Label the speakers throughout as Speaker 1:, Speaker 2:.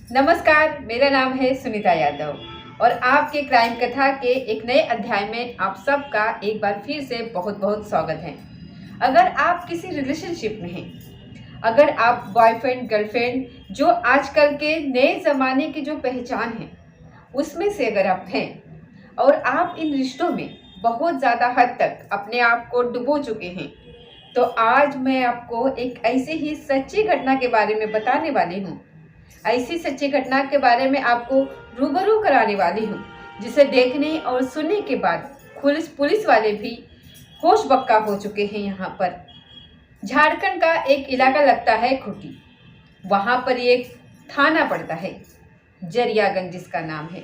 Speaker 1: नमस्कार, मेरा नाम है सुनीता यादव और आपके क्राइम कथा के एक नए अध्याय में आप सबका एक बार फिर से बहुत बहुत स्वागत है। अगर आप किसी रिलेशनशिप में हैं, अगर आप बॉयफ्रेंड गर्लफ्रेंड जो आजकल के नए ज़माने की जो पहचान है उसमें से अगर आप हैं और आप इन रिश्तों में बहुत ज़्यादा हद तक अपने आप को डुबो चुके हैं, तो आज मैं आपको एक ऐसी ही सच्ची घटना के बारे में बताने वाली हूँ। ऐसी सच्ची घटना के बारे में आपको रूबरू कराने वाली हूँ जिसे देखने और सुनने के बाद पुलिस वाले भी होश बक्का हो चुके हैं। यहाँ पर झारखंड का एक इलाका लगता है खूंटी। वहाँ पर एक थाना पड़ता है, जरियागंज जिसका नाम है।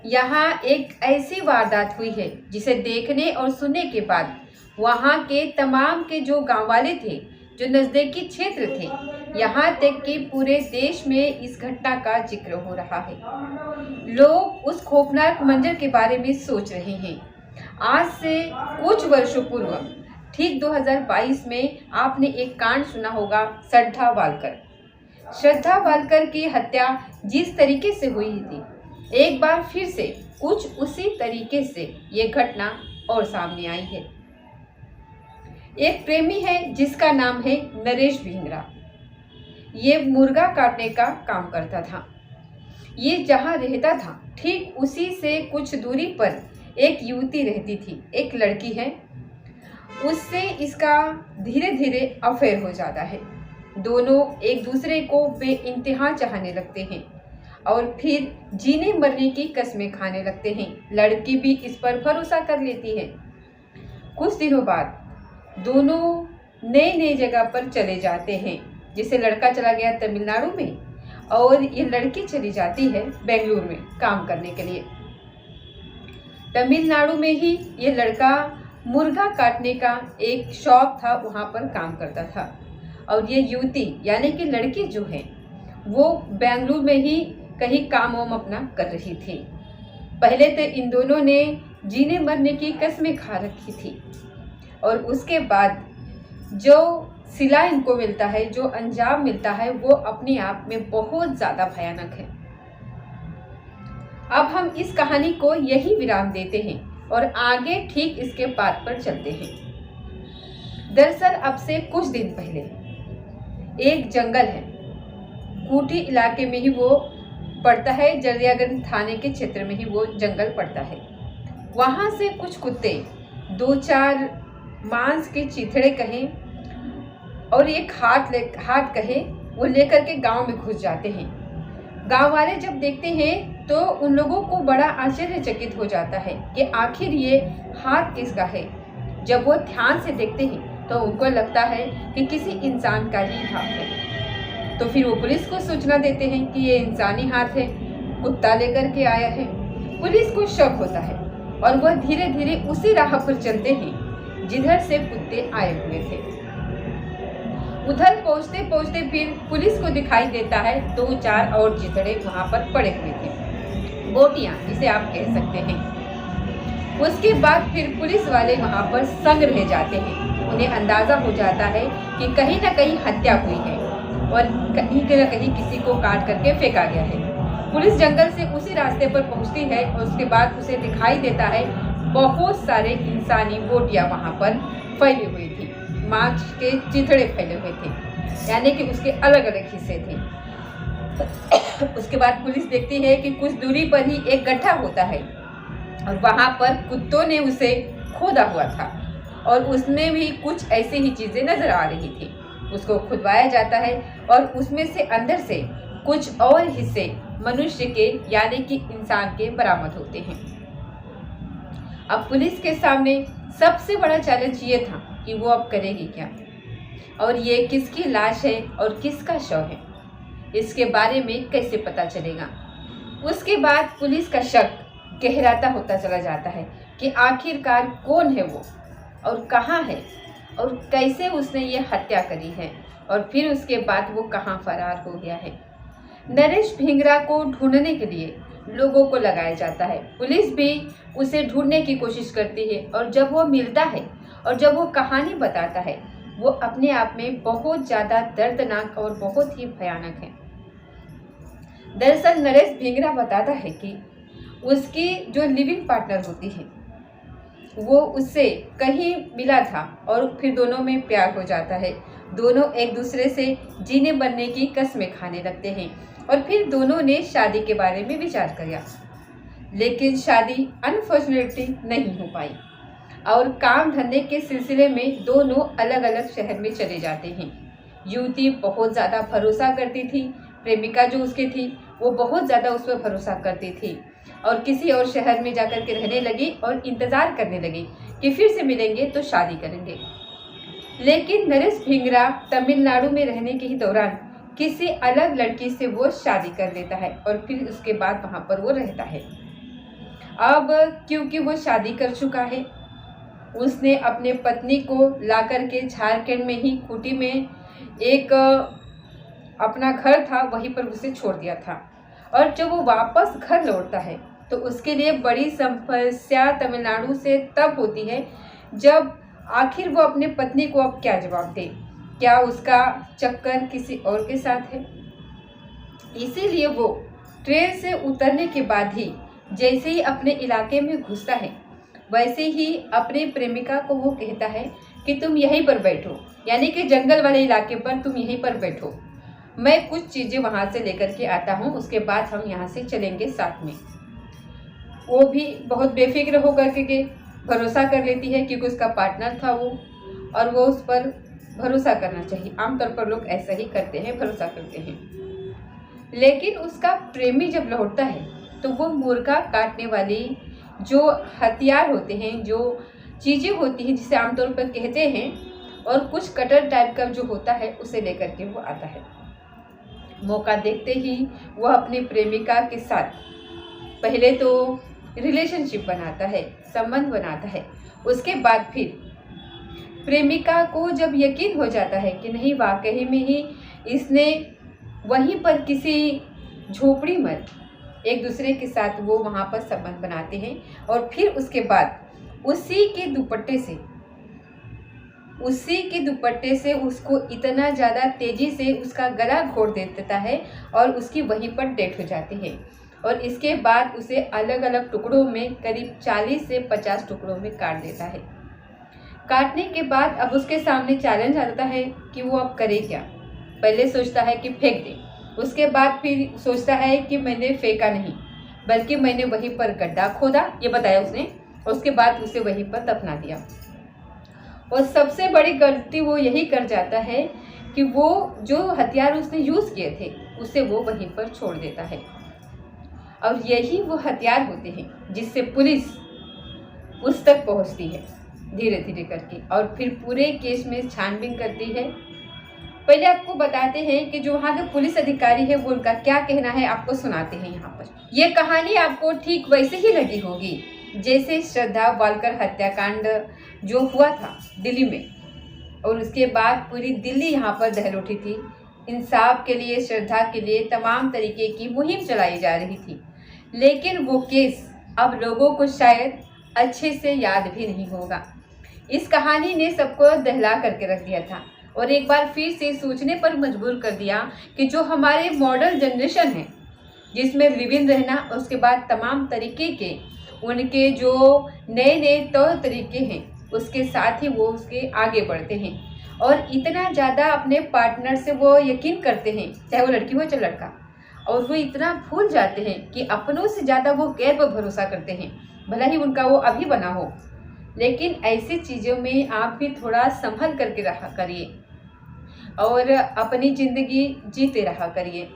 Speaker 1: यहाँ एक ऐसी वारदात हुई है जिसे देखने और सुनने के बाद वहाँ के तमाम के जो गांव वाले थे, जो नज़दीकी क्षेत्र थे, यहाँ तक कि पूरे देश में इस घटना का जिक्र हो रहा है। लोग उस खौफनाक मंजर के बारे में सोच रहे हैं। आज से कुछ वर्षों पूर्व ठीक 2022 में आपने एक कांड सुना होगा, श्रद्धा वालकर। श्रद्धा वालकर की हत्या जिस तरीके से हुई थी, एक बार फिर से कुछ उसी तरीके से ये घटना और सामने आई है। एक प्रेमी है जिसका नाम है नरेश भिंगरा। ये मुर्गा काटने का काम करता था। ये जहाँ रहता था ठीक उसी से कुछ दूरी पर एक युवती रहती थी, एक लड़की है। उससे इसका धीरे धीरे अफेयर हो जाता है। दोनों एक दूसरे को बेइंतहा चाहने लगते हैं और फिर जीने मरने की कस्में खाने लगते हैं। लड़की भी इस पर भरोसा कर लेती है। कुछ दिनों बाद दोनों नए जगह पर चले जाते हैं। जैसे लड़का चला गया तमिलनाडु में और ये लड़की चली जाती है बेंगलुरु में काम करने के लिए। तमिलनाडु में ही ये लड़का मुर्गा काटने का एक शॉप था, वहाँ पर काम करता था। और ये युवती यानी कि लड़की जो है वो बेंगलुरु में ही कहीं काम वाम अपना कर रही थी। पहले तो इन दोनों ने जीने मरने की कस्में खा रखी थी और उसके बाद जो सिला इनको मिलता है, जो अंजाम मिलता है, वो अपने आप में बहुत ज़्यादा भयानक है। अब हम इस कहानी को यही विराम देते हैं और आगे ठीक इसके बात पर चलते हैं। दरअसल अब से कुछ दिन पहले एक जंगल है, खूंटी इलाके में ही वो पड़ता है, जरियागंज थाने के क्षेत्र में ही वो जंगल पड़ता है। वहाँ से कुछ कुत्ते, 2-4 मांस के चिथड़े कहें और एक हाथ कहे, वो लेकर के गांव में घुस जाते हैं। गांव वाले जब देखते हैं तो उन लोगों को बड़ा आश्चर्यचकित हो जाता है कि आखिर ये हाथ किसका है। जब वो ध्यान से देखते हैं तो उनको लगता है कि किसी इंसान का ही हाथ है। तो फिर वो पुलिस को सूचना देते हैं कि ये इंसानी हाथ है, कुत्ता लेकर के आया है। पुलिस को शक होता है और वह धीरे धीरे उसी राह पर चलते हैं जिधर से कुत्ते आए हुए थे। उधर पहुंचते पहुंचते फिर पुलिस को दिखाई देता है 2-4 और चिथड़े वहां पर पड़े हुए थे, बोटियां जिसे आप कह सकते हैं। उसके बाद फिर पुलिस वाले वहां पर संग रह जाते हैं। उन्हें अंदाजा हो जाता है कि कहीं ना कहीं हत्या हुई है और कहीं ना कहीं किसी को काट करके फेंका गया है। पुलिस जंगल से उसी रास्ते पर पहुंचती है और उसके बाद उसे दिखाई देता है बहुत सारे इंसानी बोटियां वहां पर फैली हुई थी, मांस के चिथड़े फैले हुए थे, यानी कि उसके अलग अलग हिस्से थे। उसके बाद पुलिस देखती है कि कुछ दूरी पर ही एक गड्ढा होता है और वहां पर कुत्तों ने उसे खोदा हुआ था और उसमें भी कुछ ऐसी ही चीजें नजर आ रही थी। उसको खुदवाया जाता है और उसमें से अंदर से कुछ और हिस्से मनुष्य के यानी कि इंसान के बरामद होते हैं। अब पुलिस के सामने सबसे बड़ा चैलेंज ये था कि वो अब करेगी क्या और ये किसकी लाश है और किसका शव है, इसके बारे में कैसे पता चलेगा। उसके बाद पुलिस का शक गहराता होता चला जाता है कि आखिरकार कौन है वो और कहाँ है और कैसे उसने ये हत्या करी है और फिर उसके बाद वो कहाँ फरार हो गया है। नरेश भिंगरा को ढूंढने के लिए लोगों को लगाया जाता है। पुलिस भी उसे ढूंढने की कोशिश करती है और जब वो मिलता है और जब वो कहानी बताता है, वो अपने आप में बहुत ज़्यादा दर्दनाक और बहुत ही भयानक है। दरअसल नरेश भिंगरा बताता है कि उसकी जो लिविंग पार्टनर होती है वो उससे कहीं मिला था और फिर दोनों में प्यार हो जाता है। दोनों एक दूसरे से जीने बनने की कस्में खाने लगते हैं और फिर दोनों ने शादी के बारे में विचार किया, लेकिन शादी अनफॉर्चुनेटली नहीं हो पाई और काम धंधे के सिलसिले में दोनों अलग अलग शहर में चले जाते हैं। युवती बहुत ज़्यादा भरोसा करती थी, प्रेमिका जो उसकी थी वो बहुत ज़्यादा उस पर भरोसा करती थी और किसी और शहर में जाकर के रहने लगी और इंतज़ार करने लगी कि फिर से मिलेंगे तो शादी करेंगे। लेकिन नरेश भिंगरा तमिलनाडु में रहने के ही दौरान किसी अलग लड़की से वो शादी कर लेता है और फिर उसके बाद वहाँ पर वो रहता है। अब क्योंकि वो शादी कर चुका है, उसने अपने पत्नी को ला कर के झारखंड में ही खूंटी में एक अपना घर था वहीं पर उसे छोड़ दिया था और जब वो वापस घर लौटता है तो उसके लिए बड़ी समस्या तमिलनाडु से तब होती है जब आखिर वो अपने पत्नी को अब क्या जवाब दे। क्या उसका चक्कर किसी और के साथ है? इसीलिए वो ट्रेन से उतरने के बाद ही जैसे ही अपने इलाके में घुसता है वैसे ही अपनी प्रेमिका को वो कहता है कि तुम यहीं पर बैठो, यानी कि जंगल वाले इलाके पर तुम यहीं पर बैठो, मैं कुछ चीज़ें वहाँ से लेकर के आता हूँ, उसके बाद हम यहाँ से चलेंगे साथ में। वो भी बहुत बेफिक्र होकर के भरोसा कर लेती है क्योंकि उसका पार्टनर था वो और वो उस पर भरोसा करना चाहिए। आमतौर पर लोग ऐसा ही करते हैं, भरोसा करते हैं। लेकिन उसका प्रेमी जब लौटता है तो वो मुर्गा काटने वाली जो हथियार होते हैं, जो चीज़ें होती हैं जिसे आमतौर पर कहते हैं, और कुछ कटर टाइप का जो होता है उसे लेकर के वो आता है। मौका देखते ही वह अपनी प्रेमिका के साथ पहले तो रिलेशनशिप बनाता है, संबंध बनाता है। उसके बाद फिर प्रेमिका को जब यकीन हो जाता है कि नहीं वाकई में ही इसने वहीं पर किसी झोपड़ी में एक दूसरे के साथ वो वहाँ पर संबंध बनाते हैं और फिर उसके बाद उसी के दुपट्टे से उसको इतना ज़्यादा तेज़ी से उसका गला घोट देता है और उसकी वहीं पर डेथ हो जाती है। और इसके बाद उसे अलग अलग टुकड़ों में करीब 40 से 50 टुकड़ों में काट देता है। काटने के बाद अब उसके सामने चैलेंज आता है कि वो अब करे क्या। पहले सोचता है कि फेंक दे, उसके बाद फिर सोचता है कि मैंने फेंका नहीं बल्कि मैंने वहीं पर गड्ढा खोदा, ये बताया उसने, उसके बाद उसे वहीं पर दफना दिया। और सबसे बड़ी गलती वो यही कर जाता है कि वो जो हथियार उसने यूज़ किए थे उसे वो वहीं पर छोड़ देता है। और यही वो हथियार होते हैं जिससे पुलिस उस तक पहुंचती है धीरे धीरे करके और फिर पूरे केस में छानबीन करती है। पहले आपको बताते हैं कि जो वहाँ के पुलिस अधिकारी है वो उनका क्या कहना है, आपको सुनाते हैं यहाँ पर। ये कहानी आपको ठीक वैसे ही लगी होगी जैसे श्रद्धा वालकर हत्याकांड जो हुआ था दिल्ली में, और उसके बाद पूरी दिल्ली यहाँ पर दहल उठी थी। इंसाफ के लिए, श्रद्धा के लिए तमाम तरीके की मुहिम चलाई जा रही थी। लेकिन वो केस अब लोगों को शायद अच्छे से याद भी नहीं होगा। इस कहानी ने सबको दहला करके रख दिया था और एक बार फिर से सोचने पर मजबूर कर दिया कि जो हमारे मॉडर्न जनरेशन है जिसमें लिव इन रहना, उसके बाद तमाम तरीके के उनके जो नए नए तौर तरीके हैं उसके साथ ही वो उसके आगे बढ़ते हैं और इतना ज़्यादा अपने पार्टनर से वो यकीन करते हैं, चाहे वो लड़की हो चाहे लड़का, और वो इतना भूल जाते हैं कि अपनों से ज़्यादा वो गैर पर भरोसा करते हैं, भला ही उनका वो अभी बना हो। लेकिन ऐसी चीज़ों में आप भी थोड़ा संभल करके रहा करिए और अपनी ज़िंदगी जीते रहा करिए।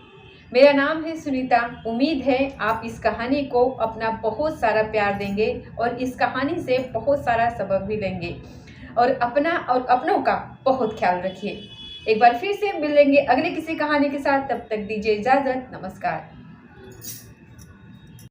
Speaker 1: मेरा नाम है सुनीता। उम्मीद है आप इस कहानी को अपना बहुत सारा प्यार देंगे और इस कहानी से बहुत सारा सबक भी लेंगे और अपना और अपनों का बहुत ख्याल रखिए। एक बार फिर से मिलेंगे अगले किसी कहानी के साथ, तब तक दीजिए इजाज़त। नमस्कार।